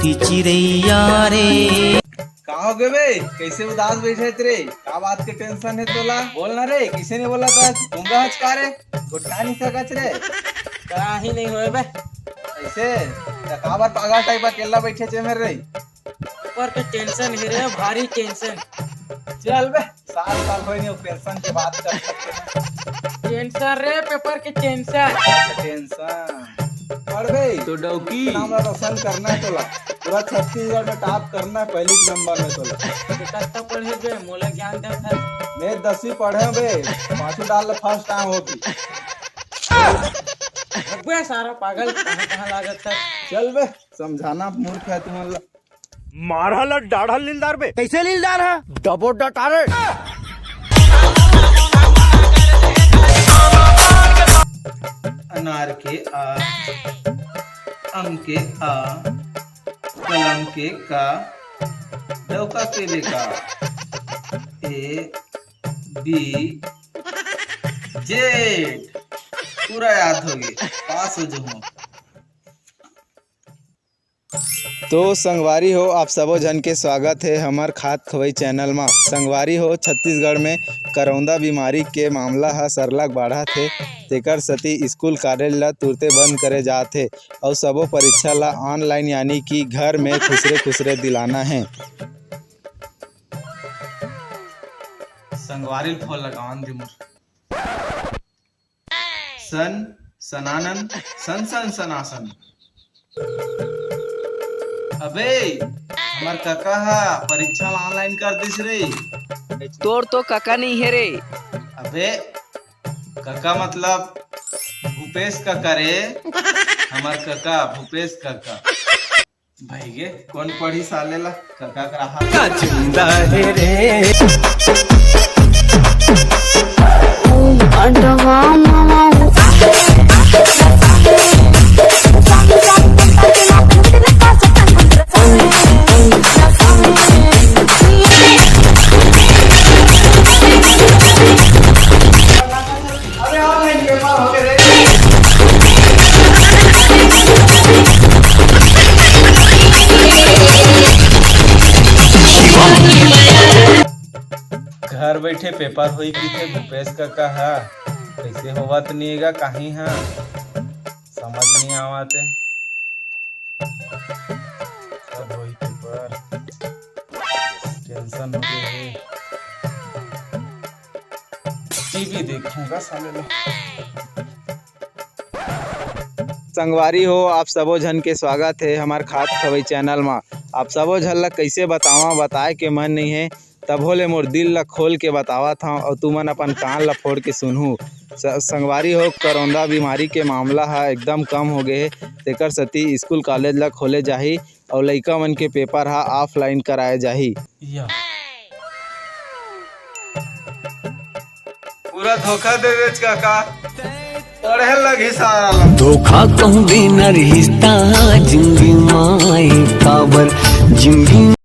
छोटी चिड़ैया रे। का हो गए बे, कैसे उदास बैठे रे? का बात के टेंशन है तोला? बोलना रे, किसे नहीं बोला था? गूंगा हचका रे, गुटका नहीं सकच रे। का ही नहीं होए बे। ऐसे का बात पागल टाइप अकेला बैठे छे मेरे रे? ऊपर के टेंशन है रे, भारी टेंशन। चल बे, 7 साल होई नहीं टेंशन की बात कर सकते। टेंशन रे, पेपर के टेंशन। टेंशन पढ़ बे तो डौकी नाम रोशन करना है तोला, पूरा छत्तीसगढ़ में टॉप करना है पहली नंबर में तोला। कितना पढ़े बे, मोला ज्ञान दे था। मैं 10वीं पढ़े बे, 5 डाल फर्स्ट टाइम होगी। बे सारा पागल कहाँ लागत था। चल बे, समझाना मूर्ख है तुम। मारहल डाढ़ल लीलदार बे। कैसे लीलदार है? डबो डटारे। अनार के आ, आम के आ, कलम के का, डौका के बेका, ए बी जेड। पूरा याद हो गया, पास हो जाऊँ। तो संगवारी हो, आप सबो जन के स्वागत है हमार खात खवई चैनल में। संगवारी हो, छत्तीसगढ़ में करौंदा बीमारी के मामला ह सरलग बाढ़त हे, तेकर सेती स्कूल कॉलेज ला तुरते बंद करे जाथे और सबो परीक्षा ला ऑनलाइन यानी कि घर में खुसरे दिलाना है। संगवारी फल लगावन दे मोर। सन सनानन सन सन सनासन। अबे हमार काका हा परीक्षा ऑनलाइन कर दिस रे। तोर तो काका नहीं है रे। अबे काका मतलब भूपेश काका रे, हमार काका भूपेश काका। भाई गे कौन पढ़ी साले ला काका रहा जिंदा है रे। घर बैठे पेपर हुई की थे भूपेश काका हा, कैसे होवत नहीं गा कहीं हा, समझ नहीं आवते। कब हुई पेपर, टेंशन हो गई है। टीवी देखूंगा साले लो। संगवारी हो, आप सबो जन के स्वागत है हमार खात खवई चैनल में। आप सबो जन ला कैसे बताए के मन नहीं है, तब होले मोर दिल ला खोल के बतावा था और तुमन अपन कान ला फोड़ के सुनहू। संगवारी हो, करौंदा बीमारी के मामला है एकदम कम हो गए, तेकर सेती स्कूल कॉलेज ला खोले जाही और लइका मन के पेपर हा ऑफलाइन कराए जाही। पूरा धोखा दे दे काका, पढ़े लगी सारा धोखा कहूँ बिना रिश्ता जिंदगी माई काबर जिंदगी।